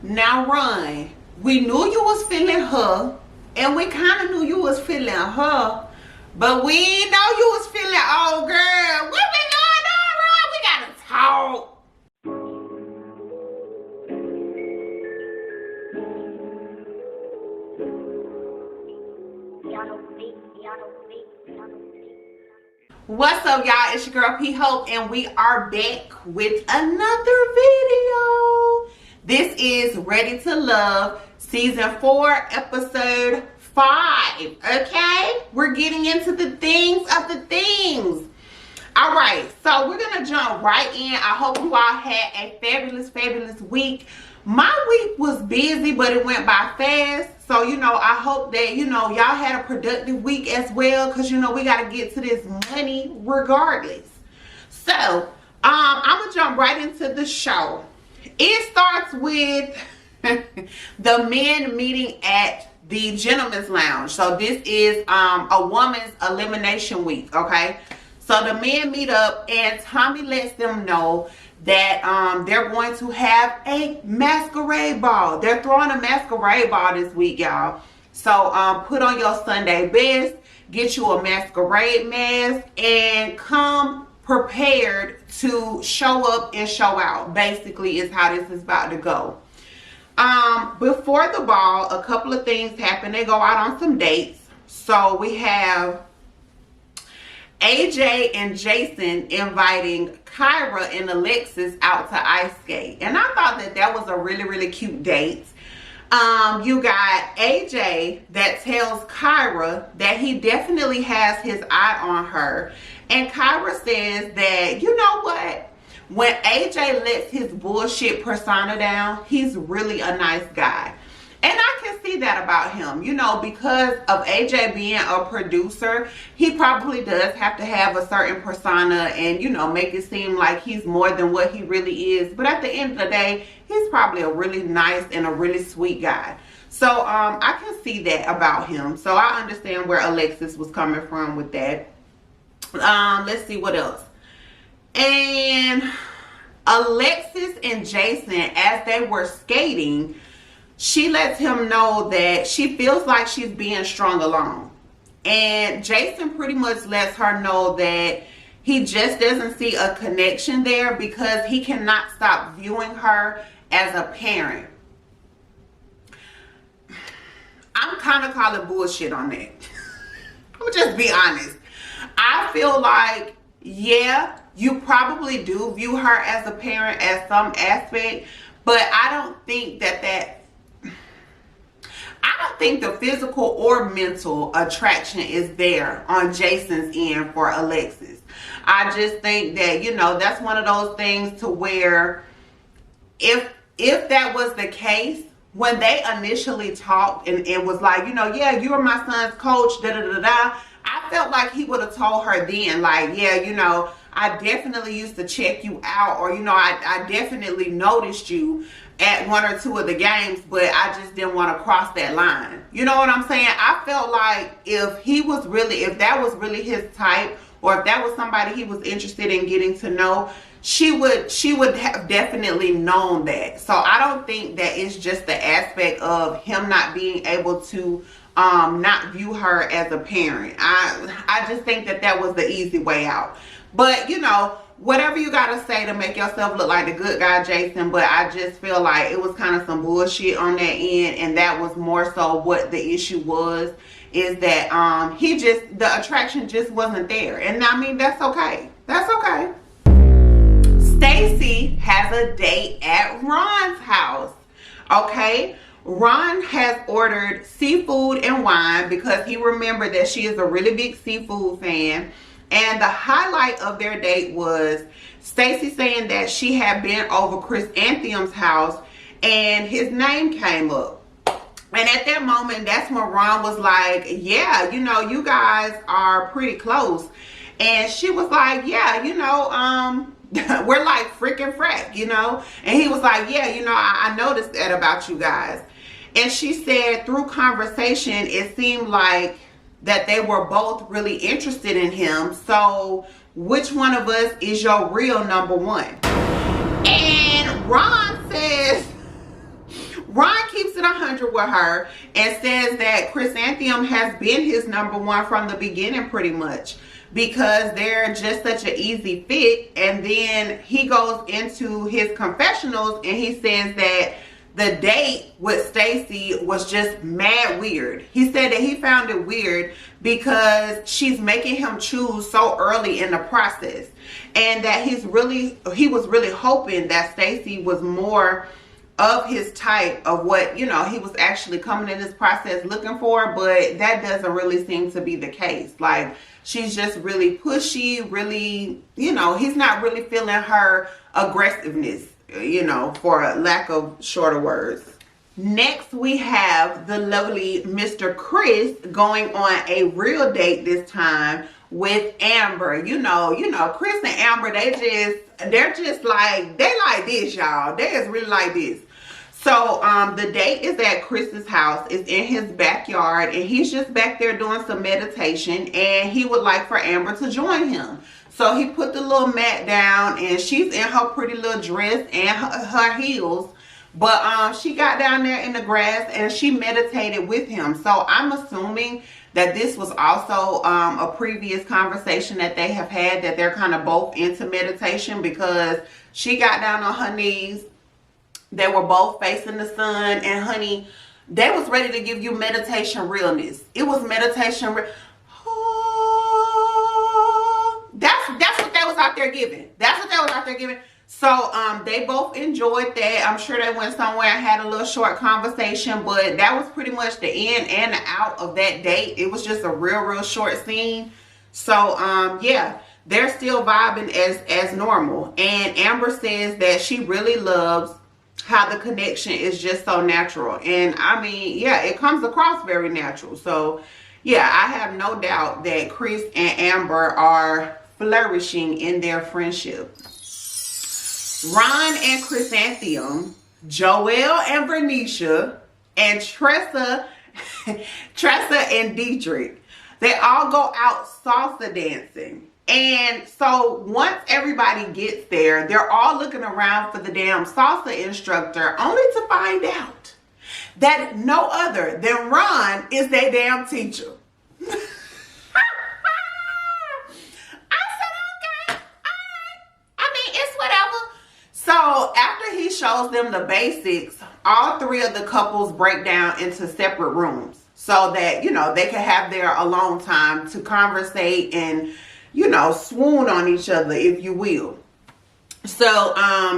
Now run. We knew you was feeling her, and we kind of knew you was feeling her, but we didn't know you was feeling old girl. What been going on, Run? We gotta talk. What's up, y'all? It's your girl P Hope, and we are back with another video. This is Ready to Love season 4 episode 5. Okay, we're getting into the things of the things. All right, so we're gonna jump right in. I hope you all had a fabulous week. My week was busy, but it went by fast. So, I hope that, y'all had a productive week as well, because, we got to get to this money regardless. So, I'm going to jump right into the show. It starts with the men meeting at the Gentleman's Lounge. So, this is a woman's elimination week, okay? So, the men meet up, and Tommy lets them know that they're going to have a masquerade ball. They're throwing a masquerade ball this week, y'all. So put on your Sunday best, get you a masquerade mask, and come prepared to show up and show out. Basically is how this is about to go. Before the ball, a couple of things happen. They go out on some dates. So we have AJ and Jason inviting Kyra and Alexis out to ice skate. And I thought that was a really cute date. You got AJ that tells Kyra that he definitely has his eye on her. And Kyra says that, you know what? When AJ lets his bullshit persona down, he's really a nice guy. And I can see that about him, because of AJ being a producer, he probably does have to have a certain persona and, make it seem like he's more than what he really is. But at the end of the day, he's probably a really nice and a really sweet guy. So I can see that about him. So I understand where Alexis was coming from with that. Let's see what else. And Alexis and Jason, as they were skating, she lets him know that she feels like she's being strung along. And Jason pretty much lets her know that he just doesn't see a connection there because he cannot stop viewing her as a parent. I'm kind of calling bullshit on that. I'll just be honest. I feel like, yeah, you probably do view her as a parent at some aspect, but I don't think the physical or mental attraction is there on Jason's end for Alexis. I just think that, that's one of those things to where if that was the case, when they initially talked and it was like, yeah, you are my son's coach, I felt like he would have told her then, like, yeah, I definitely used to check you out, or, I definitely noticed you at one or two of the games, but I just didn't want to cross that line. You know what I'm saying? I felt like if that was really his type, or if that was somebody he was interested in getting to know, she would have definitely known that. So I don't think that it's just the aspect of him not being able to not view her as a parent. I just think that was the easy way out. But, whatever you gotta say to make yourself look like the good guy, Jason, but I just feel like it was kind of some bullshit on that end, and that was more so what the issue was, is that the attraction just wasn't there. And I mean, that's okay. That's okay. Stacy has a date at Ron's house. Okay? Ron has ordered seafood and wine because he remembered that she is a really big seafood fan. And the highlight of their date was Stacy saying that she had been over Chrysanthemum's house and his name came up. And at that moment, that's when Ron was like, yeah, you guys are pretty close. And she was like, yeah, we're like freaking frack, And he was like, yeah, I noticed that about you guys. And she said through conversation, it seemed like that they were both really interested in him. So which one of us is your real number one? And Ron says, 100 with her and says that Chrysanthemum has been his number one from the beginning pretty much, because they're just such an easy fit. And then he goes into his confessionals and he says that the date with Stacy was just mad weird. He said that he found it weird because she's making him choose so early in the process, and that he was really hoping that Stacy was more of his type of what, you know, he was actually coming in this process looking for. But that doesn't really seem to be the case. Like, she's just really pushy, really, you know, he's not really feeling her aggressiveness, you know, for lack of shorter words. Next, we have the lovely Mr. Chris going on a real date this time with Amber. You know, Chris and Amber, they're just like, they like this, y'all. They is really like this. So the date is at Chris's house. It's in his backyard, and he's just back there doing some meditation, and he would like for Amber to join him. So he put the little mat down, and she's in her pretty little dress and her heels. But she got down there in the grass and she meditated with him. So I'm assuming that this was also a previous conversation that they have had, that they're kind of both into meditation, because she got down on her knees. They were both facing the sun, and honey, they was ready to give you meditation realness. It was meditation. That's what they was out there giving. That's what they was out there giving. So they both enjoyed that. I'm sure they went somewhere and had a little short conversation, but that was pretty much the in and the out of that date. It was just a real short scene. So yeah, they're still vibing as normal. And Amber says that she really loves how the connection is just so natural. And I mean, yeah, it comes across very natural. So yeah, I have no doubt that Chris and Amber are flourishing in their friendship. Ron and Chrysanthemum, Joelle and Vernisha, and Tressa and Dietrich, they all go out salsa dancing. And so once everybody gets there, they're all looking around for the damn salsa instructor, only to find out that no other than Ron is their damn teacher. So after he shows them the basics, all three of the couples break down into separate rooms so that, you know, they can have their alone time to conversate and, you know, swoon on each other, if you will. So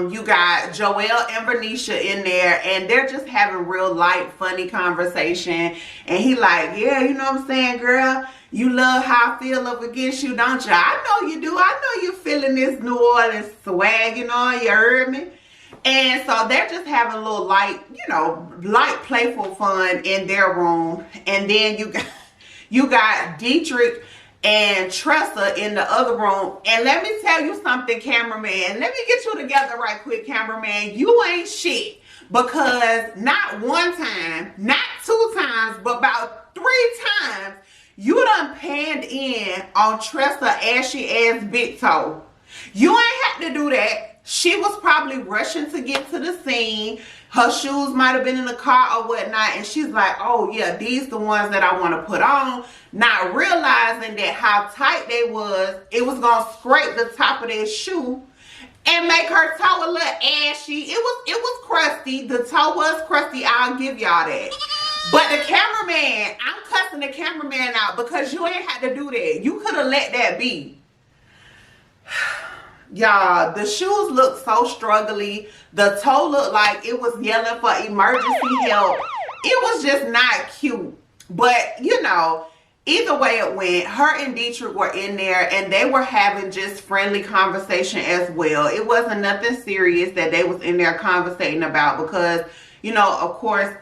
you got Joelle and Vernisha in there, and they're just having real light, funny conversation. And he like, yeah, you know what I'm saying, girl? You love how I feel up against you, don't you? I know you do. I know you're feeling this New Orleans swag, you know, you heard me? And so they're just having a little light, you know, light, playful fun in their room. And then you got Dietrich and Tressa in the other room. And let me tell you something, cameraman. Let me get you together right quick, cameraman. You ain't shit. Because not one time, not two times, but about 3 times, you done panned in on Tressa ashy ass big toe. You ain't had to do that. She was probably rushing to get to the scene. Her shoes might have been in the car or whatnot. And she's like, oh yeah, these the ones that I want to put on. Not realizing that how tight they was, it was going to scrape the top of their shoe and make her toe a little ashy. It was crusty. The toe was crusty. I'll give y'all that. But the cameraman, I'm cussing the cameraman out because you ain't had to do that. You could have let that be. Y'all, the shoes look so struggly. The toe looked like it was yelling for emergency help. It was just not cute. But, you know, either way it went, her and Dietrich were in there and they were having just friendly conversation as well. It wasn't nothing serious that they was in there conversating about because, you know, of course,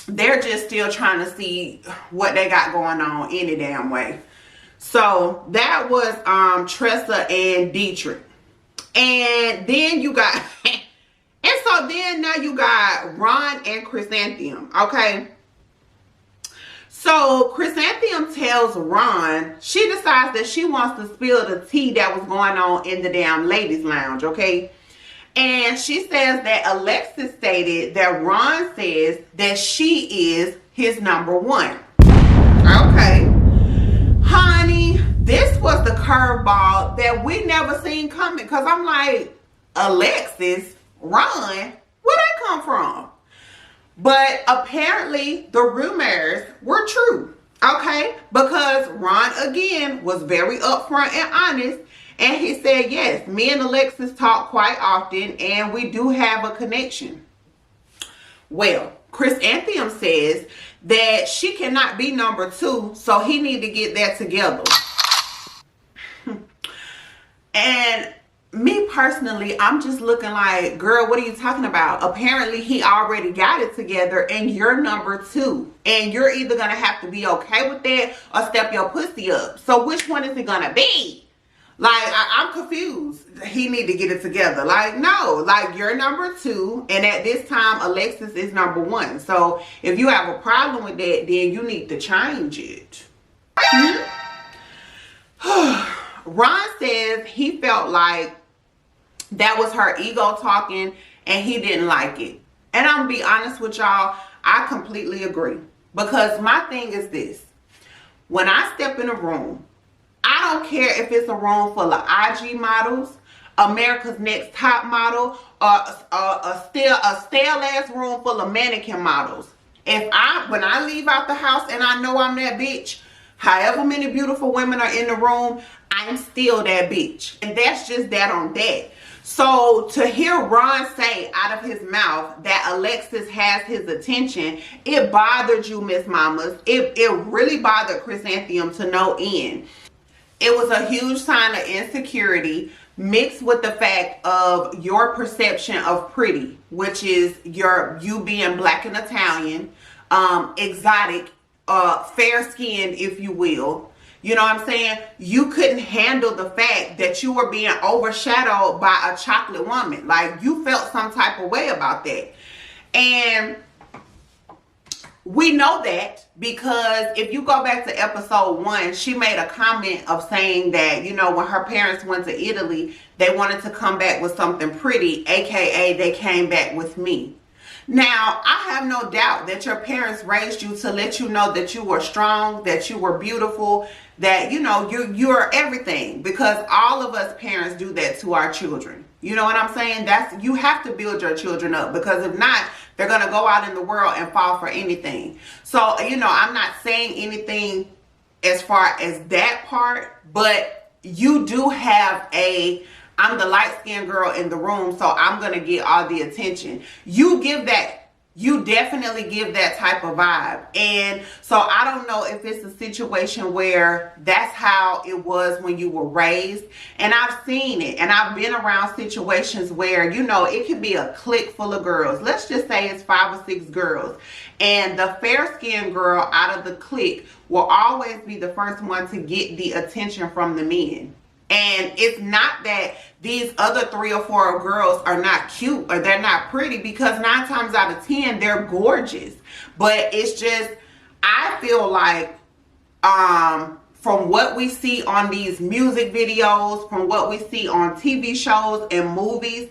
they're just still trying to see what they got going on any damn way. So that was Tressa and Dietrich. And then you got and so then now you got Ron and Chrysanthemum, okay? So Chrysanthemum tells Ron, she decides that she wants to spill the tea that was going on in the damn ladies lounge, okay? And she says that Alexis stated that Ron says that she is his number one. Okay. Honey, this was the curveball that we never seen coming. Because I'm like, Alexis, Ron, where that come from? But apparently the rumors were true. Okay? Because Ron, again, was very upfront and honest. And he said, yes, me and Alexis talk quite often, and we do have a connection. Well, Chrysanthemum says that she cannot be number two, so he need to get that together. And me personally, I'm just looking like, girl, what are you talking about? Apparently, he already got it together, and you're number two. And you're either going to have to be okay with that or step your pussy up. So which one is it going to be? Like, I'm confused. He need to get it together. Like, no. Like, you're number two. And at this time, Alexis is number one. So, if you have a problem with that, then you need to change it. Ron says he felt like that was her ego talking and he didn't like it. And I'm going to be honest with y'all. I completely agree. Because my thing is this. When I step in a room, I don't care if it's a room full of IG models, America's Next Top Model, or a stale ass room full of mannequin models. When I leave out the house and I know I'm that bitch, however many beautiful women are in the room, I'm still that bitch. And that's just that on that. So to hear Ron say out of his mouth that Alexis has his attention, it bothered you, Miss Mamas. It really bothered Chrysanthemum to no end. It was a huge sign of insecurity mixed with the fact of your perception of pretty, which is you being black and Italian, exotic, fair-skinned, if you will. You know what I'm saying? You couldn't handle the fact that you were being overshadowed by a chocolate woman. Like, you felt some type of way about that. And we know that because if you go back to episode 1, she made a comment of saying that, you know, when her parents went to Italy, they wanted to come back with something pretty, aka they came back with me. Now, I have no doubt that your parents raised you to let you know that you were strong, that you were beautiful, that, you know, you're everything, because all of us parents do that to our children. You know what I'm saying? You have to build your children up, because if not, they're going to go out in the world and fall for anything. So, you know, I'm not saying anything as far as that part, but you do have I'm the light-skinned girl in the room, so I'm going to get all the attention. You definitely give that type of vibe. And so I don't know if it's a situation where that's how it was when you were raised. And I've seen it. And I've been around situations where, you know, it could be a clique full of girls. Let's just say it's 5 or 6 girls. And the fair-skinned girl out of the clique will always be the first one to get the attention from the men. And it's not that these other 3 or 4 girls are not cute or they're not pretty, because 9 times out of 10, they're gorgeous. But it's just, I feel like from what we see on these music videos, from what we see on TV shows and movies,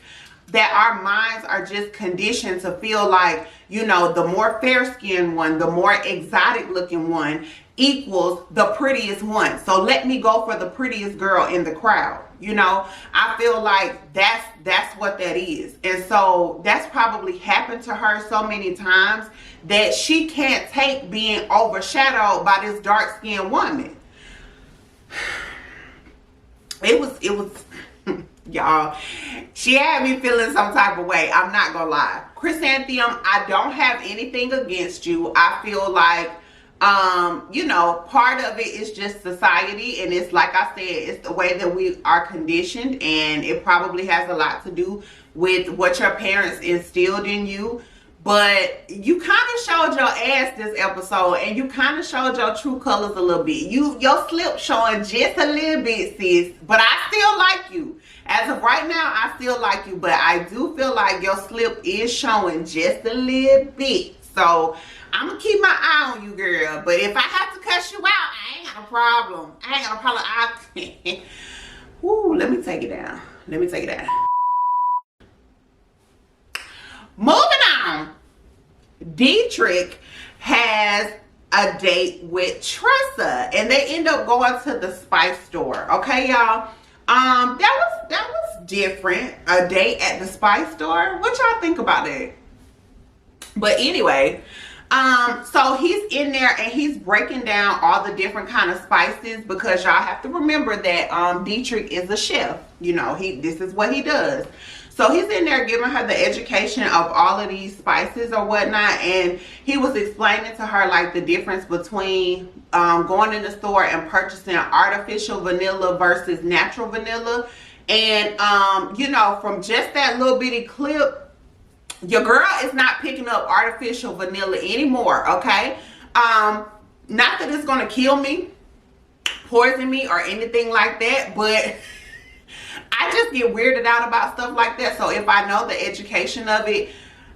that our minds are just conditioned to feel like, you know, the more fair-skinned one, the more exotic looking one equals the prettiest one. So let me go for the prettiest girl in the crowd. You know, I feel like that's what that is. And so that's probably happened to her so many times that she can't take being overshadowed by this dark-skinned woman. It was y'all, she had me feeling some type of way. I'm not gonna lie. Chrysanthemum, I don't have anything against you. I feel like, you know, part of it is just society, and it's like I said, it's the way that we are conditioned, and it probably has a lot to do with what your parents instilled in you. But you kind of showed your ass this episode, and you kind of showed your true colors a little bit. Your slip showing just a little bit, sis. But I still like you. As of right now, I still like you. But I do feel like your slip is showing just a little bit. So I'm going to keep my eye on you, girl. But if I have to cuss you out, I ain't got a problem. I ain't got a problem. Woo, let me take it down. Let me take it down. Moving on. Dietrich has a date with Tressa, and they end up going to the spice store. Okay, y'all. That was different. A date at the spice store. What y'all think about it? But anyway, so he's in there and he's breaking down all the different kind of spices, because y'all have to remember that Dietrich is a chef. You know, this is what he does. So he's in there giving her the education of all of these spices or whatnot, and he was explaining to her like the difference between going in the store and purchasing artificial vanilla versus natural vanilla. And you know, from just that little bitty clip, your girl is not picking up artificial vanilla anymore. Okay, not that it's gonna kill me, poison me, or anything like that, but I just get weirded out about stuff like that. So if I know the education of it,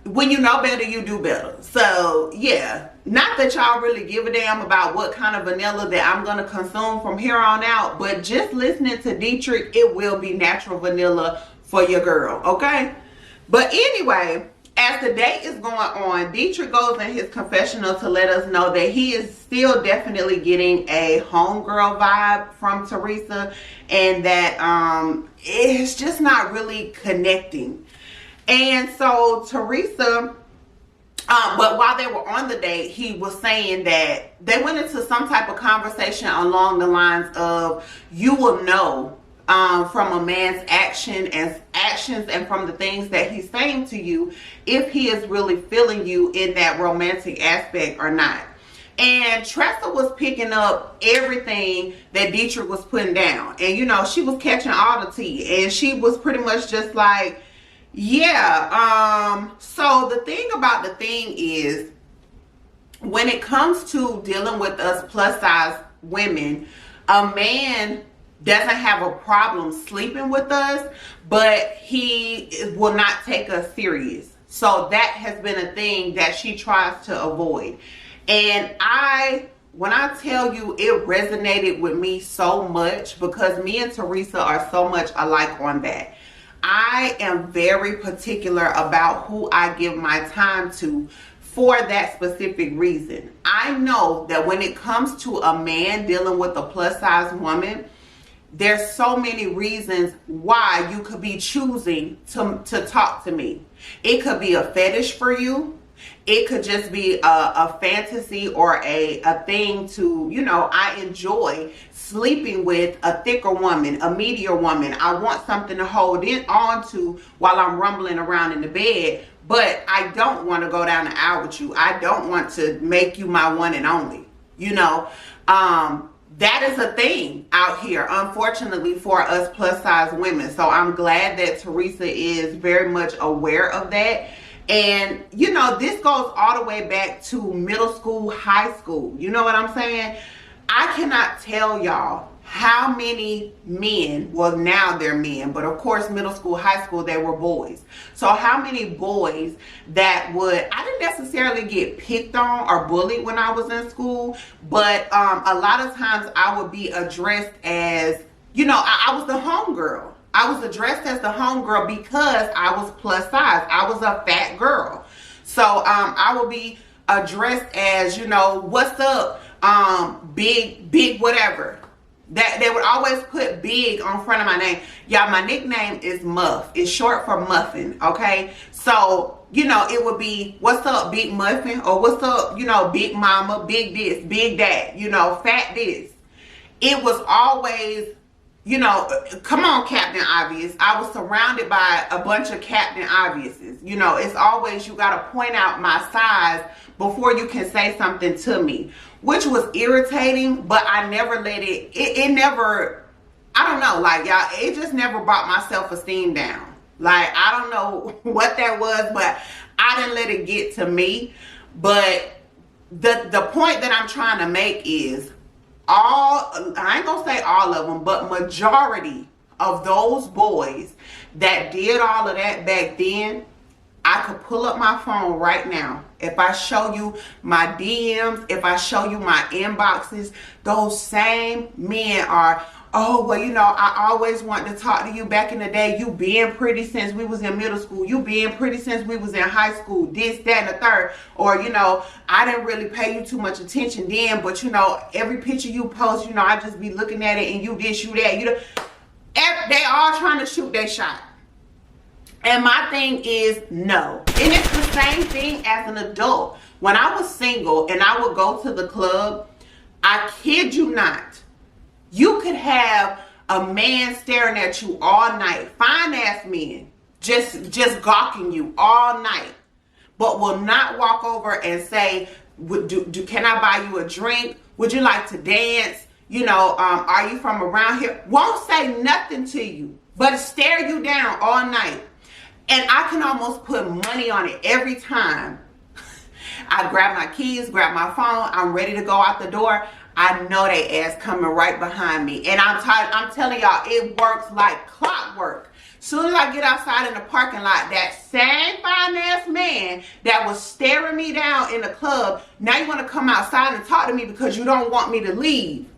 when you know better, you do better. So yeah, not that y'all really give a damn about what kind of vanilla that I'm going to consume from here on out, but just listening to Dietrich, it will be natural vanilla for your girl, okay? But anyway, as the date is going on, Dietrich goes in his confessional to let us know that he is still definitely getting a homegirl vibe from Teresa, and that it's just not really connecting. And so Teresa, but while they were on the date, he was saying that they went into some type of conversation along the lines of, you will know from a man's actions and from the things that he's saying to you if he is really feeling you in that romantic aspect or not. And Tressa was picking up everything that Dietrich was putting down, and you know, she was catching all the tea, and she was pretty much just like, yeah, so the thing about the thing is, when it comes to dealing with us plus size women, a man doesn't have a problem sleeping with us, but he will not take us serious. So that has been a thing that she tries to avoid. And when I tell you, it resonated with me so much, because me and Teresa are so much alike on that. I am very particular about who I give my time to for that specific reason. I know that when it comes to a man dealing with a plus size woman, there's so many reasons why you could be choosing to talk to me. It could be a fetish for you. It could just be a fantasy or a thing to, you know, I enjoy sleeping with a thicker woman, a meatier woman. I want something to hold on to while I'm rumbling around in the bed, but I don't want to go down the aisle with you. I don't want to make you my one and only, you know. That is a thing out here, unfortunately, for us plus size women. So I'm glad that Teresa is very much aware of that. And, you know, this goes all the way back to middle school, high school. You know what I'm saying? I cannot tell y'all how many men, well, now they're men, but of course, middle school, high school, they were boys. So how many boys that I didn't necessarily get picked on or bullied when I was in school, but a lot of times I would be addressed as, you know, I was the homegirl. I was addressed as the homegirl because I was plus size. I was a fat girl. So I would be addressed as, you know, what's up, big whatever. That they would always put big on front of my name. Y'all, my nickname is Muff. It's short for Muffin, okay? So, you know, it would be, what's up, Big Muffin? Or what's up, you know, Big Mama, Big this, Big that, you know, Fat this. It was always, you know, come on, Captain Obvious. I was surrounded by a bunch of Captain Obviouses. You know, it's always, you got to point out my size before you can say something to me, which was irritating, but I never let it never, I don't know, like, y'all, it just never brought my self-esteem down. Like, I don't know what that was, but I didn't let it get to me. But the point that I'm trying to make is, I ain't gonna say all of them, but majority of those boys that did all of that back then, I could pull up my phone right now. If I show you my DMs, if I show you my inboxes, those same men are, oh, well, you know, I always wanted to talk to you back in the day. You being pretty since we was in middle school. You being pretty since we was in high school. This, that, and the third. Or, you know, I didn't really pay you too much attention then, but, you know, every picture you post, you know, I just be looking at it and you this, you that. You know, they all trying to shoot their shot. And my thing is no. And it's the same thing as an adult. When I was single and I would go to the club, I kid you not, you could have a man staring at you all night, fine ass men, just gawking you all night, but will not walk over and say, can I buy you a drink? Would you like to dance? You know, are you from around here? Won't say nothing to you, but stare you down all night. And I can almost put money on it every time. I grab my keys, grab my phone, I'm ready to go out the door. I know they ass coming right behind me. And I'm telling y'all, it works like clockwork. Soon as I get outside in the parking lot, that same fine ass man that was staring me down in the club, now you want to come outside and talk to me because you don't want me to leave.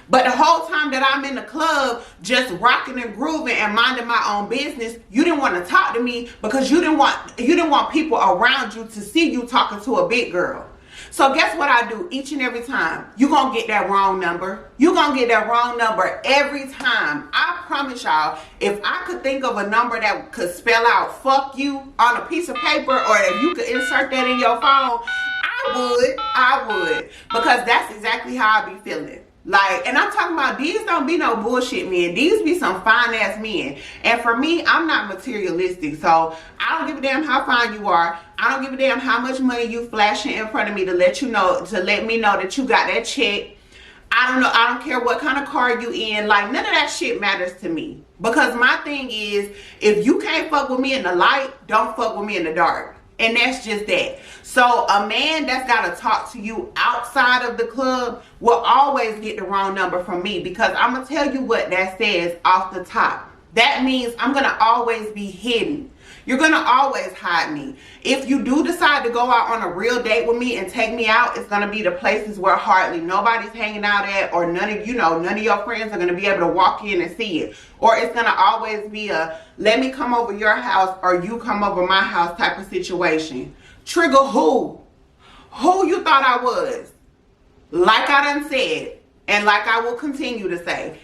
But the whole time that I'm in the club just rocking and grooving and minding my own business, you didn't want to talk to me because you didn't want people around you to see you talking to a big girl. So guess what I do each and every time? You're going to get that wrong number. You're going to get that wrong number every time. I promise y'all, if I could think of a number that could spell out fuck you on a piece of paper, or if you could insert that in your phone, I would. Because that's exactly how I be feeling. Like, and I'm talking about, these don't be no bullshit men. These be some fine ass men. And for me, I'm not materialistic. So I don't give a damn how fine you are. I don't give a damn how much money you flashing in front of me to let me know that you got that check. I don't care what kind of car you in. Like, none of that shit matters to me. Because my thing is, if you can't fuck with me in the light, don't fuck with me in the dark. And that's just that. So a man that's got to talk to you outside of the club will always get the wrong number from me, because I'm going to tell you what that says off the top. That means I'm going to always be hidden. You're going to always hide me. If you do decide to go out on a real date with me and take me out, it's going to be the places where hardly nobody's hanging out at, or none of your friends are going to be able to walk in and see it. Or it's going to always be a let me come over your house or you come over my house type of situation. Trigger who? Who you thought I was? Like I done said, and like I will continue to say,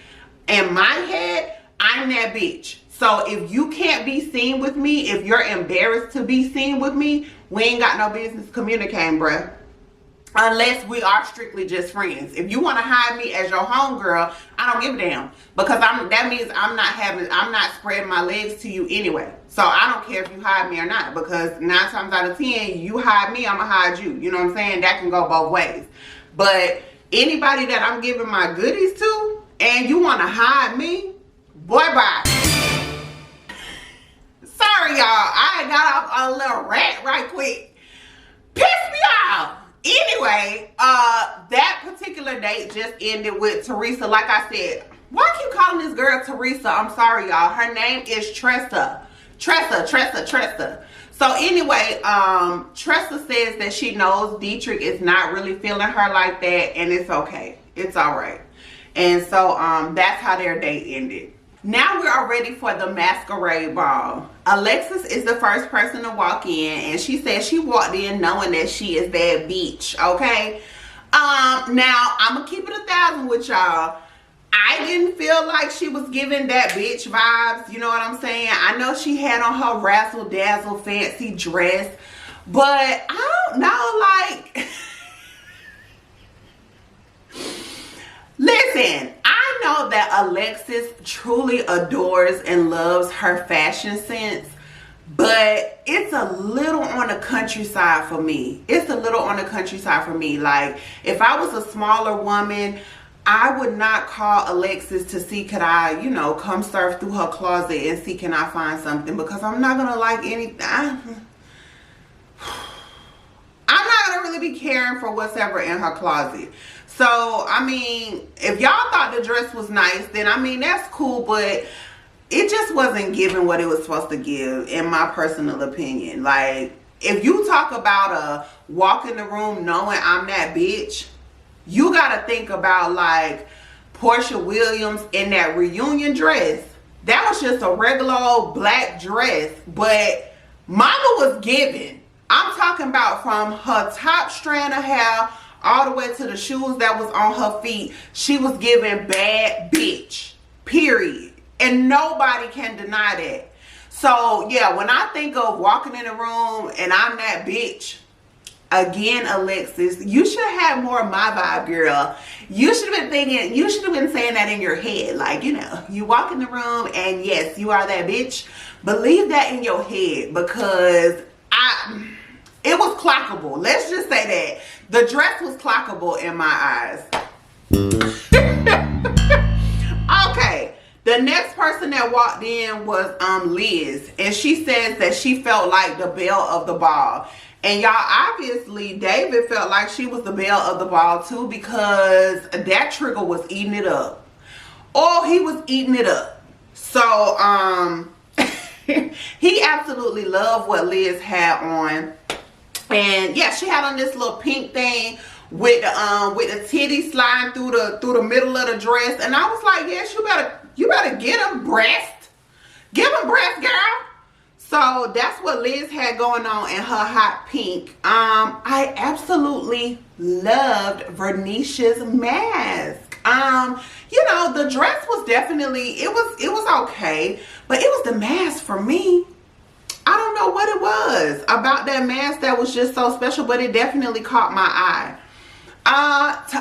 in my head, I'm that bitch. So if you can't be seen with me, if you're embarrassed to be seen with me, we ain't got no business communicating, bruh. Unless we are strictly just friends. If you want to hide me as your homegirl, I don't give a damn. Because that means I'm not spreading my legs to you anyway. So I don't care if you hide me or not. Because 9 times out of 10, you hide me, I'm going to hide you. You know what I'm saying? That can go both ways. But anybody that I'm giving my goodies to, and you want to hide me, boy, bye. Sorry, y'all. I got off on a little rant right quick. Piss me off. Anyway, that particular date just ended with Teresa. Like I said, why I keep calling this girl Teresa? I'm sorry, y'all. Her name is Tressa. Tressa. So anyway, Tressa says that she knows Dietrich is not really feeling her like that, and it's okay. It's all right. And so that's how their date ended. Now we are ready for the Masquerade Ball. Alexis is the first person to walk in, and she said she walked in knowing that she is that bitch, okay? Now, I'm going to keep it 1,000 with y'all. I didn't feel like she was giving that bitch vibes, you know what I'm saying? I know she had on her razzle-dazzle fancy dress, but I don't know, like... Listen, I know that Alexis truly adores and loves her fashion sense, but it's a little on the countryside for me. It's a little on the countryside for me. Like, if I was a smaller woman, I would not call Alexis to see could I, you know, come surf through her closet and see can I find something, because I'm not going to like anything. I'm not going to really be caring for what's ever in her closet. So, I mean, if y'all thought the dress was nice, then, I mean, that's cool. But it just wasn't giving what it was supposed to give, in my personal opinion. Like, if you talk about a walk in the room knowing I'm that bitch, you gotta think about like Portia Williams in that reunion dress. That was just a regular old black dress, but mama was giving. I'm talking about from her top strand of hair all the way to the shoes that was on her feet. She was giving bad bitch, period. And nobody can deny that. So yeah, when I think of walking in a room and I'm that bitch, again, Alexis, you should have more of my vibe, girl. You should have been saying that in your head. Like, you know, you walk in the room and yes, you are that bitch. Believe that in your head, because it was clockable. Let's just say that. The dress was clockable in my eyes. Okay. The next person that walked in was Liz, and she says that she felt like the belle of the ball. And y'all, obviously David felt like she was the belle of the ball too, because that trigger was eating it up. Oh, he was eating it up. So he absolutely loved what Liz had on. And yeah, she had on this little pink thing with the titty sliding through the middle of the dress. And I was like, yes, you better get them breast. Give them breast, girl. So that's what Liz had going on in her hot pink. I absolutely loved Vernicia's mask. You know, the dress was definitely, it was okay, but it was the mask for me. I don't know what it was about that mask that was just so special, but it definitely caught my eye.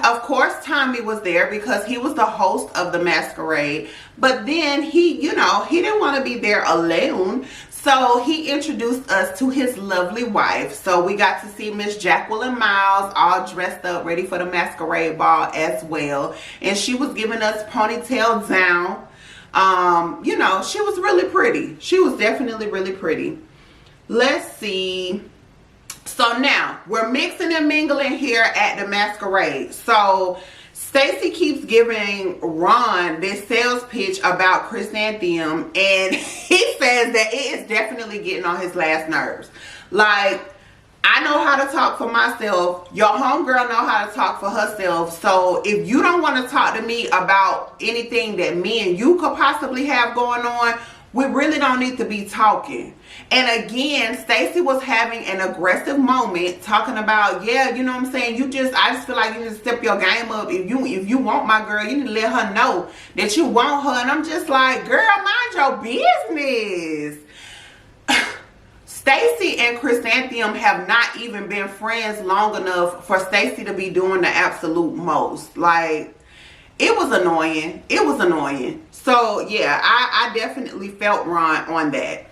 Of course, Tommy was there because he was the host of the masquerade, but then he didn't want to be there alone. So he introduced us to his lovely wife. So we got to see Miss Jacqueline Miles all dressed up, ready for the masquerade ball as well. And she was giving us ponytail down. You know, she was really pretty. She was definitely really pretty. Let's see. So now we're mixing and mingling here at the masquerade. So Stacey keeps giving Ron this sales pitch about Chrysanthemum, and he says that it is definitely getting on his last nerves. Like, I know how to talk for myself. Your homegirl know how to talk for herself. So if you don't want to talk to me about anything that me and you could possibly have going on, we really don't need to be talking. And again, Stacey was having an aggressive moment talking about, yeah, you know what I'm saying? I just feel like you need to step your game up. If you want my girl, you need to let her know that you want her. And I'm just like, girl, mind your business. Stacey and Chrysanthemum have not even been friends long enough for Stacey to be doing the absolute most. Like, it was annoying. It was annoying. So yeah, I definitely felt Ron on that.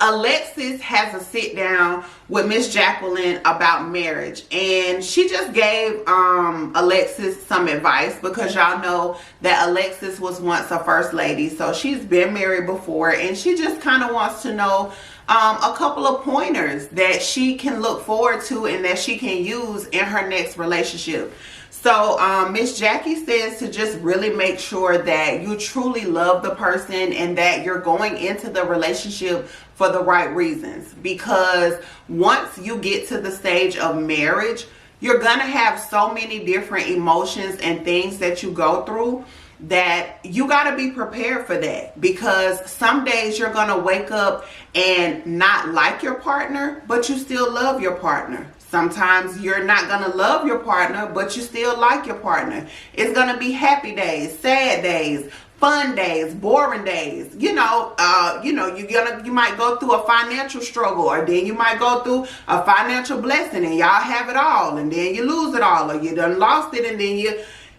Alexis has a sit down with Miss Jacqueline about marriage, and she just gave Alexis some advice, because y'all know that Alexis was once a first lady, so she's been married before, and she just kind of wants to know a couple of pointers that she can look forward to and that she can use in her next relationship. So Miss Jackie says to just really make sure that you truly love the person and that you're going into the relationship for the right reasons. Because once you get to the stage of marriage, you're going to have so many different emotions and things that you go through that you got to be prepared for that. Because some days you're going to wake up and not like your partner, but you still love your partner. Sometimes you're not going to love your partner, but you still like your partner. It's going to be happy days, sad days, fun days, boring days. You might go through a financial struggle, or then you might go through a financial blessing and y'all have it all, and then you lose it all, or you done lost it and then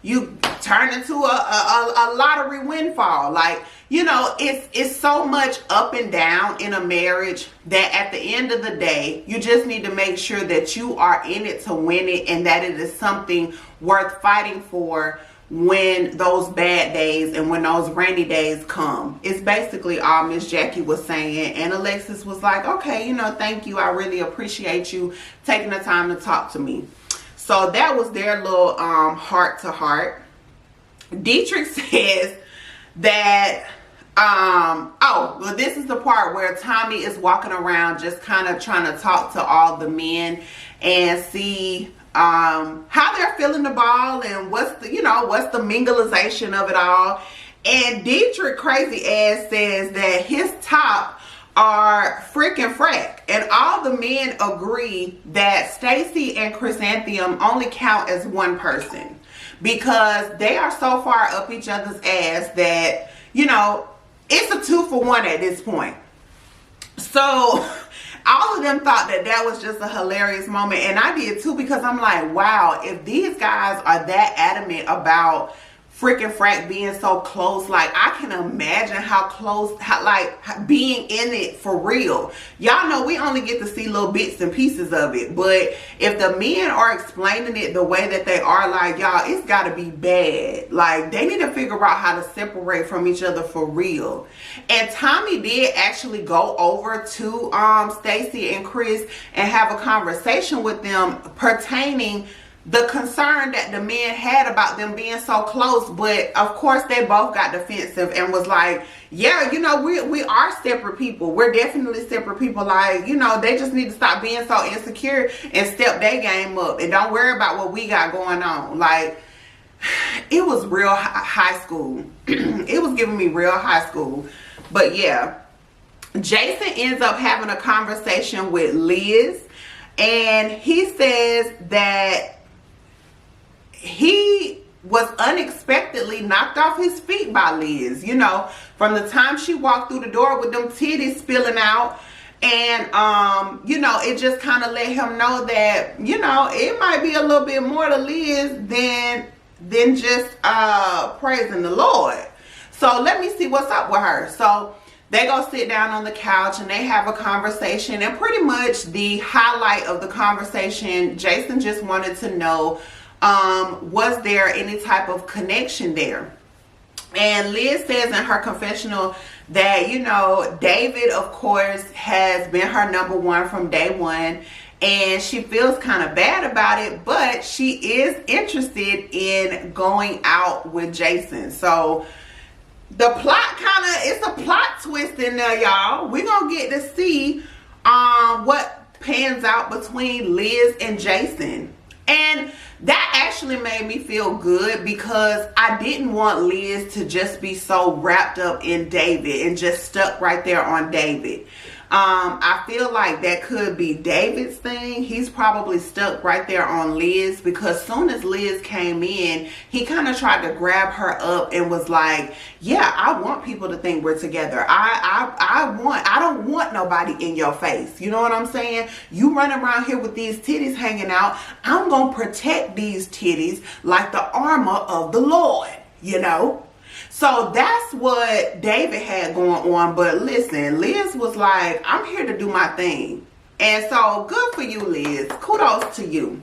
you turn into a lottery windfall. Like, you know, it's so much up and down in a marriage that at the end of the day, you just need to make sure that you are in it to win it, and that it is something worth fighting for when those bad days and when those rainy days come. It's basically all Miss Jackie was saying. And Alexis was like, okay, thank you. I really appreciate you taking the time to talk to me. So that was their little heart to heart. Dietrich says that oh, well, this is the part where Tommy is walking around just kind of trying to talk to all the men and see how they're feeling the ball and what's the mingleization of it all. And Dietrich crazy ass says that his top are freaking frack, and all the men agree that Stacy and Chrysanthemum only count as one person because they are so far up each other's ass that, you know, it's a 2-for-1 at this point. So all of them thought that that was just a hilarious moment, and I did too, because I'm like, wow, if these guys are that adamant about freaking frack being so close, like I can imagine how close, like being in it for real. Y'all know we only get to see little bits and pieces of it, but if the men are explaining it the way that they are, like, y'all, it's got to be bad. Like, they need to figure out how to separate from each other for real. And Tommy did actually go over to Stacy and Chris and have a conversation with them pertaining the concern that the men had about them being so close. But of course they both got defensive and was like, yeah, you know, we are separate people. We're definitely separate people. Like, you know, they just need to stop being so insecure and step their game up and don't worry about what we got going on. Like, it was real high school. It was giving me real high school. But yeah, Jason ends up having a conversation with Liz, and he says that he was unexpectedly knocked off his feet by Liz, you know, from the time she walked through the door with them titties spilling out. And you know, it just kind of let him know that, you know, it might be a little bit more to Liz than just praising the Lord. So let me see what's up with her. So they go sit down on the couch and they have a conversation, and pretty much the highlight of the conversation, Jason just wanted to know, was there any type of connection there? And Liz says in her confessional that, you know, David, of course, has been her number one from day one, and she feels kind of bad about it, but she is interested in going out with Jason. So the plot it's a plot twist in there, y'all. We're gonna get to see what pans out between Liz and Jason. And that actually made me feel good, because I didn't want Liz to just be so wrapped up in David and just stuck right there on David. I feel like that could be David's thing. He's probably stuck right there on Liz, because soon as Liz came in, he kind of tried to grab her up and was like, yeah, I want people to think we're together. I don't want nobody in your face. You know what I'm saying? You running around here with these titties hanging out. I'm going to protect these titties like the armor of the Lord, you know? So that's what David had going on. But listen, Liz was like, I'm here to do my thing. And so good for you, Liz. Kudos to you.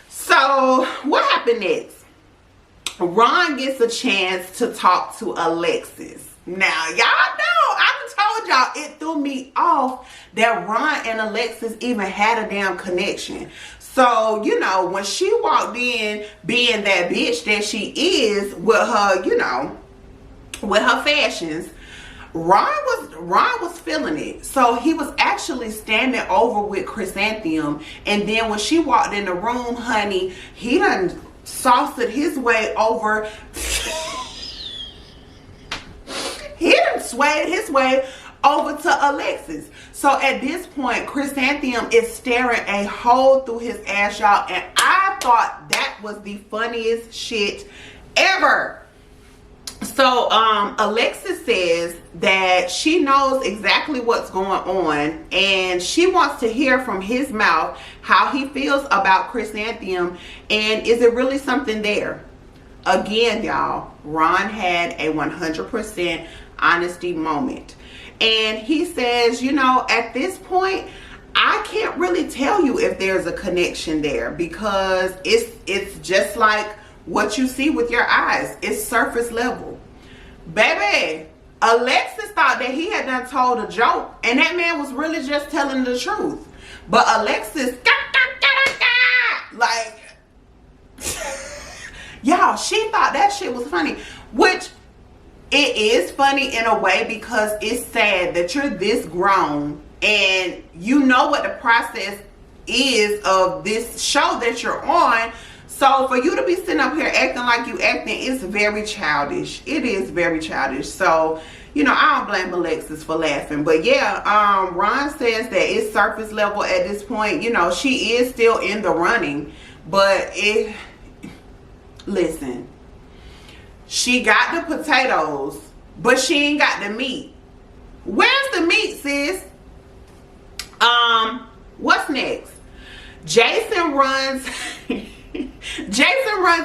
So what happened next? Ron gets a chance to talk to Alexis. Now, y'all know, I told y'all, it threw me off that Ron and Alexis even had a damn connection. So, you know, when she walked in being that bitch that she is with her, you know, with her fashions, Ron was feeling it. So he was actually standing over with Chrysanthemum, and then when she walked in the room, honey, he done sauced his way over. He done swayed his way over to Alexis. So at this point, Chrysanthemum is staring a hole through his ass, y'all, and I thought that was the funniest shit ever. So Alexis says that she knows exactly what's going on, and she wants to hear from his mouth how he feels about Chrysanthemum, and is it really something there? Again, y'all, Ron had a 100% honesty moment. And he says, you know, at this point, I can't really tell you if there's a connection there, because it's just like what you see with your eyes. It's surface level. Baby, Alexis thought that he had done told a joke, and that man was really just telling the truth. But Alexis, like, y'all, she thought that shit was funny, which it is funny in a way because it's sad that you're this grown and you know what the process is of this show that you're on. So for you to be sitting up here acting like you acting is very childish. It is very childish. So, you know, I don't blame Alexis for laughing. But yeah, Ron says that it's surface level at this point. You know, she is still in the running. But listen, she got the potatoes, but she ain't got the meat. Where's the meat, sis? What's next? Jason runs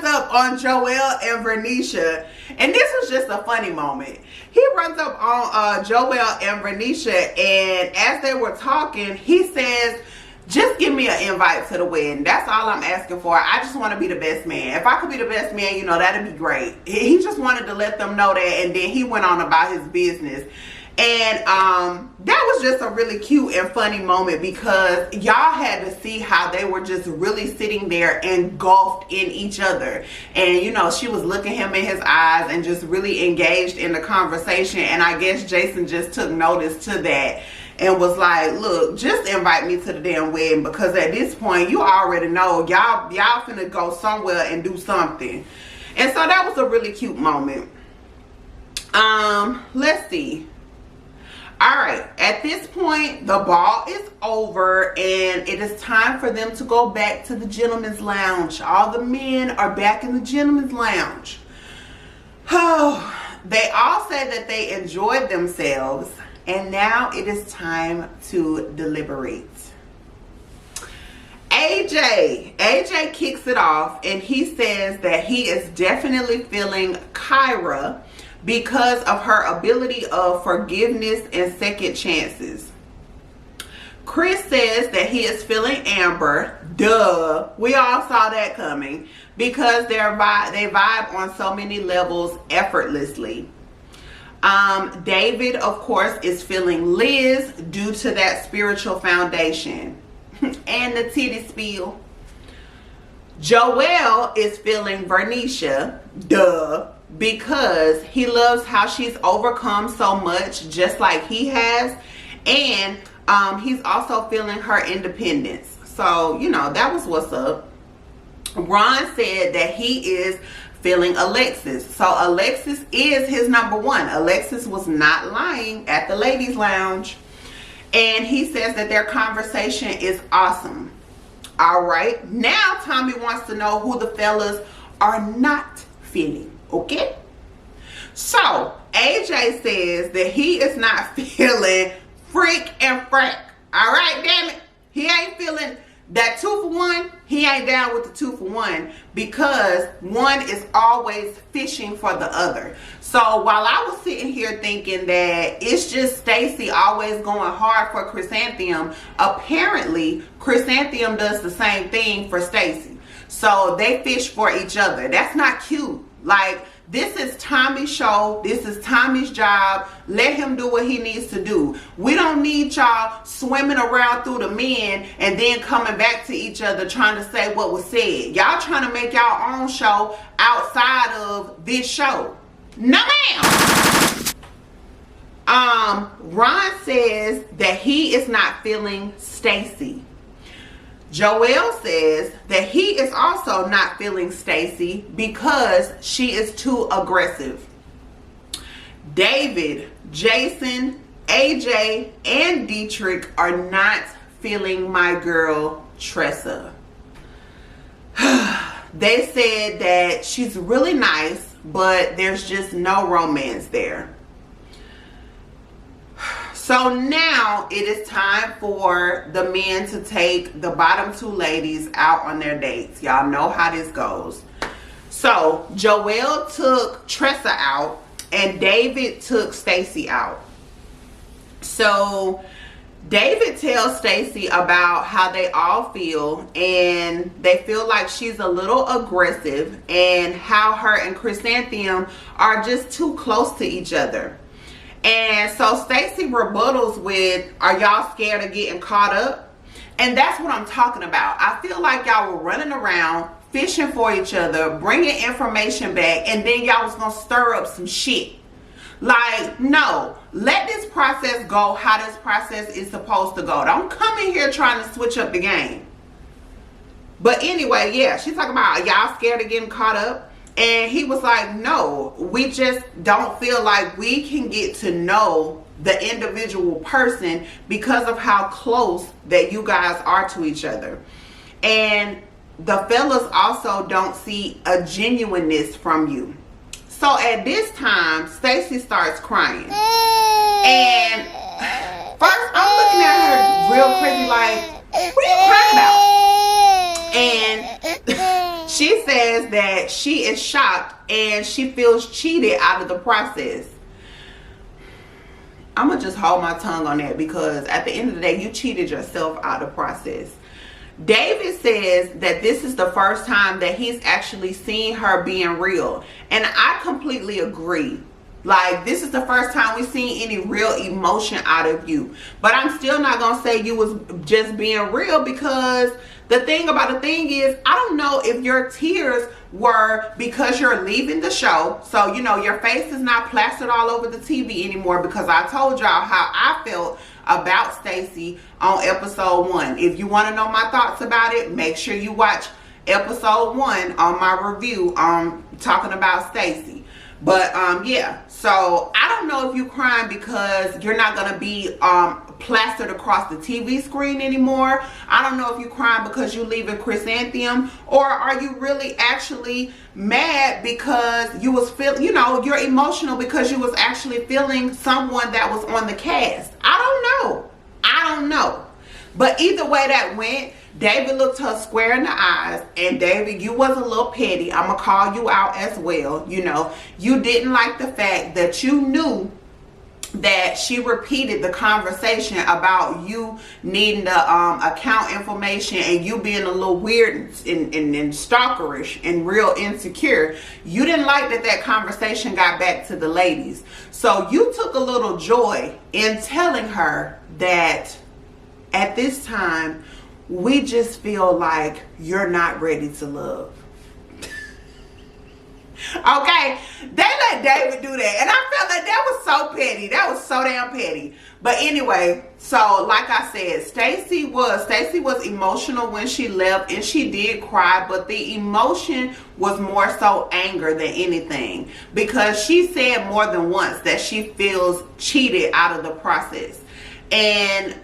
up on Joelle and Vernisha, and this was just a funny moment. He runs up on Joelle and Vernisha, and as they were talking, he says, just give me an invite to the wedding. That's all I'm asking for. I just want to be the best man. If I could be the best man, you know, that'd be great. He just wanted to let them know that, and then he went on about his business. And that was just a really cute and funny moment because y'all had to see how they were just really sitting there engulfed in each other. And, you know, she was looking him in his eyes and just really engaged in the conversation. And I guess Jason just took notice to that and was like, look, just invite me to the damn wedding, because at this point you already know y'all finna go somewhere and do something. And so that was a really cute moment. Let's see. All right, at this point the ball is over and it is time for them to go back to the gentleman's lounge. All the men are back in the gentleman's lounge. Oh, they all said that they enjoyed themselves. And now it is time to deliberate. AJ kicks it off and he says that he is definitely feeling Kyra because of her ability of forgiveness and second chances. Chris says that he is feeling Amber. Duh. We all saw that coming because they vibe on so many levels effortlessly. David, of course, is feeling Liz due to that spiritual foundation. And the titty spill. Joelle is feeling Vernisha, duh, because he loves how she's overcome so much, just like he has. And he's also feeling her independence. So, you know, that was what's up. Ron said that he is feeling Alexis. So Alexis is his number one. Alexis was not lying at the ladies' lounge. And he says that their conversation is awesome. All right. Now Tommy wants to know who the fellas are not feeling. Okay. So AJ says that he is not feeling Freak and Frack. All right, damn it. He ain't feeling that 2 for 1. He ain't down with the 2 for 1 because one is always fishing for the other. So while I was sitting here thinking that it's just Stacy always going hard for Chrysanthemum, apparently Chrysanthemum does the same thing for Stacy. So they fish for each other. That's not cute. Like, this is Tommy's show. This is Tommy's job. Let him do what he needs to do. We don't need y'all swimming around through the men and then coming back to each other trying to say what was said. Y'all trying to make y'all own show outside of this show. No, ma'am. Ron says that he is not feeling Stacy. Joelle says that he is also not feeling Stacy because she is too aggressive. David, Jason, AJ, and Dietrich are not feeling my girl Tressa. They said that she's really nice, but there's just no romance there. So now it is time for the men to take the bottom 2 ladies out on their dates. Y'all know how this goes. So Joelle took Tressa out and David took Stacy out. So David tells Stacy about how they all feel, and they feel like she's a little aggressive and how her and Chrysanthemum are just too close to each other. And so Stacy rebuttals with, are y'all scared of getting caught up? And that's what I'm talking about. I feel like y'all were running around, fishing for each other, bringing information back, and then y'all was going to stir up some shit. Like, no, let this process go how this process is supposed to go. Don't come in here trying to switch up the game. But anyway, yeah, she's talking about y'all scared of getting caught up. And he was like, no, we just don't feel like we can get to know the individual person because of how close that you guys are to each other. And the fellas also don't see a genuineness from you. So at this time, Stacey starts crying. And first, I'm looking at her real crazy like, what are you crying about? And she says that she is shocked and she feels cheated out of the process. I'm going to just hold my tongue on that, because at the end of the day, you cheated yourself out of the process. David says that this is the first time that he's actually seen her being real. And I completely agree. Like, this is the first time we've seen any real emotion out of you. But I'm still not going to say you was just being real, because the thing about the thing is, I don't know if your tears were because you're leaving the show. So, you know, your face is not plastered all over the TV anymore, because I told y'all how I felt about Stacey on episode 1. If you want to know my thoughts about it, make sure you watch episode 1 on my review talking about Stacey. But yeah, so I don't know if you're crying because you're not gonna be plastered across the TV screen anymore. I don't know if you're crying because you're leaving Chrysanthemum, or are you really actually mad because you was feeling, you know, you're emotional because you was actually feeling someone that was on the cast. I don't know. But either way that went, David looked her square in the eyes, and David, you was a little petty. I'm going to call you out as well. You know, you didn't like the fact that you knew that she repeated the conversation about you needing the account information and you being a little weird and stalkerish and real insecure. You didn't like that conversation got back to the ladies. So you took a little joy in telling her that at this time, we just feel like you're not ready to love. Okay, they let David do that, and I felt like that was so petty. That was so damn petty. But anyway, so like I said, Stacey was emotional when she left, and she did cry, but the emotion was more so anger than anything, because she said more than once that she feels cheated out of the process. And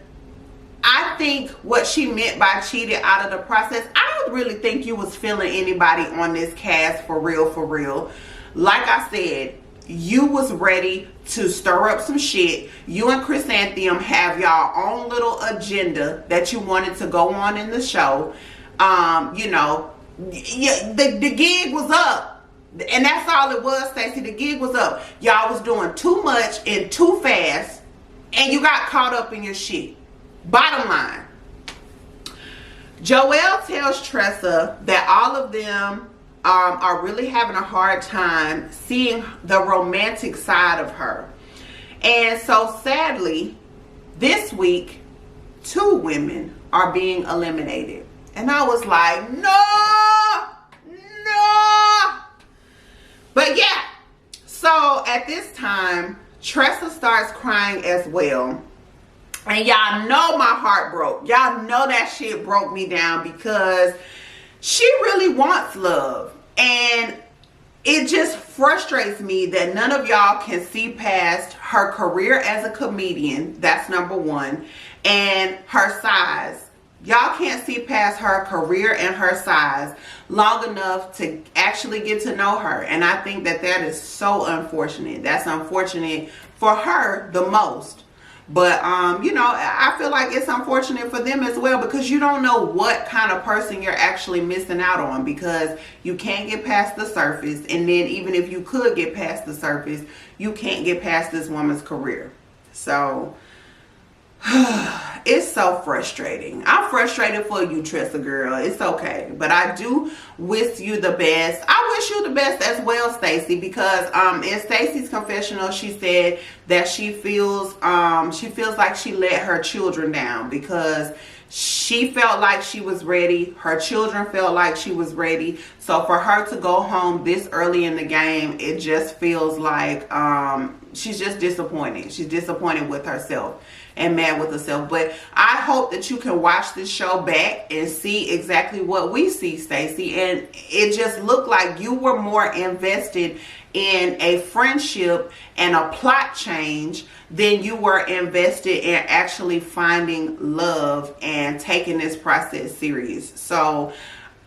I think what she meant by cheated out of the process, I don't really think you was feeling anybody on this cast for real, for real. Like I said, you was ready to stir up some shit. You and Chrysanthemum have y'all own little agenda that you wanted to go on in the show. You know, the gig was up. And that's all it was, Stacey. The gig was up. Y'all was doing too much and too fast, and you got caught up in your shit. Bottom line, Joelle tells Tressa that all of them are really having a hard time seeing the romantic side of her. And so sadly, this week, 2 women are being eliminated. And I was like, no. But yeah, so at this time, Tressa starts crying as well. And y'all know my heart broke. Y'all know that shit broke me down, because she really wants love. And it just frustrates me that none of y'all can see past her career as a comedian. That's number 1. And her size. Y'all can't see past her career and her size long enough to actually get to know her. And I think that is so unfortunate. That's unfortunate for her the most. But, you know, I feel like it's unfortunate for them as well, because you don't know what kind of person you're actually missing out on, because you can't get past the surface. And then even if you could get past the surface, you can't get past this woman's career. So it's so frustrating. I'm frustrated for you, Tressa girl. It's okay. But I do wish you the best. I wish you the best as well, Stacey, because in Stacey's confessional, she said that she feels like she let her children down, because She felt like she was ready. Her children felt like she was ready. So for her to go home this early in the game, it just feels like she's just disappointed. She's disappointed with herself and mad with herself. But I hope that you can watch this show back and see exactly what we see, Stacey. And it just looked like you were more invested in a friendship and a plot change than you were invested in actually finding love and taking this process serious. So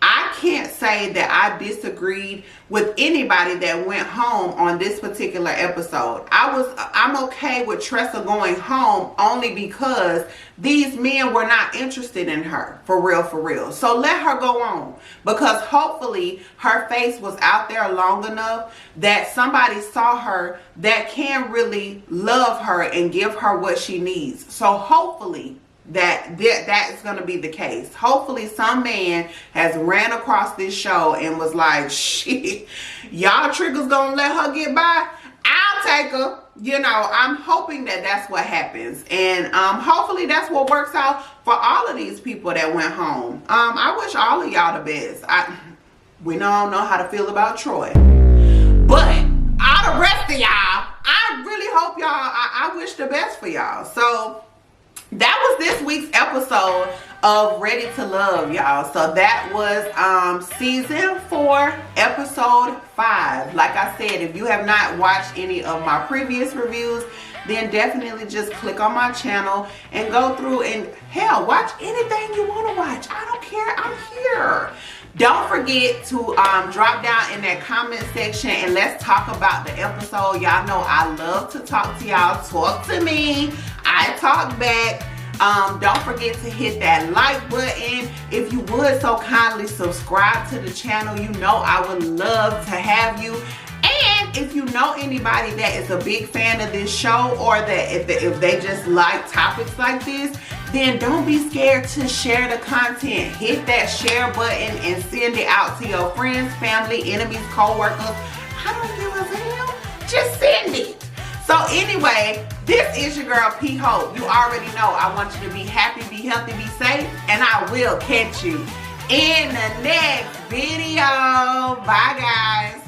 I can't say that I disagreed with anybody that went home on this particular episode. I'm okay with Tressa going home only because these men were not interested in her, for real. So let her go on, because hopefully her face was out there long enough that somebody saw her that can really love her and give her what she needs. So hopefully that is going to be the case. Hopefully some man has ran across this show and was like, shit, y'all triggers gonna let her get by, I'll take her. You know, I'm hoping that that's what happens, and hopefully that's what works out for all of these people that went home. I wish all of y'all the best. We don't know how to feel about Troy, but all the rest of y'all, I really hope y'all, I wish the best for y'all. So that was this week's episode of Ready to Love, y'all. So that was season 4, episode 5. Like I said, if you have not watched any of my previous reviews, then definitely just click on my channel and go through and hell, watch anything you want to watch. I don't care, I'm here. Don't forget to drop down in that comment section and let's talk about the episode. Y'all know I love to talk to y'all. Talk to me. I talk back. Don't forget to hit that like button. If you would so kindly subscribe to the channel. You know I would love to have you. And if you know anybody that is a big fan of this show, or that if they just like topics like this, then don't be scared to share the content. Hit that share button and send it out to your friends, family, enemies, co-workers. I don't give a damn. Just send it. So anyway, this is your girl P Hope. You already know I want you to be happy, be healthy, be safe, and I will catch you in the next video. Bye guys.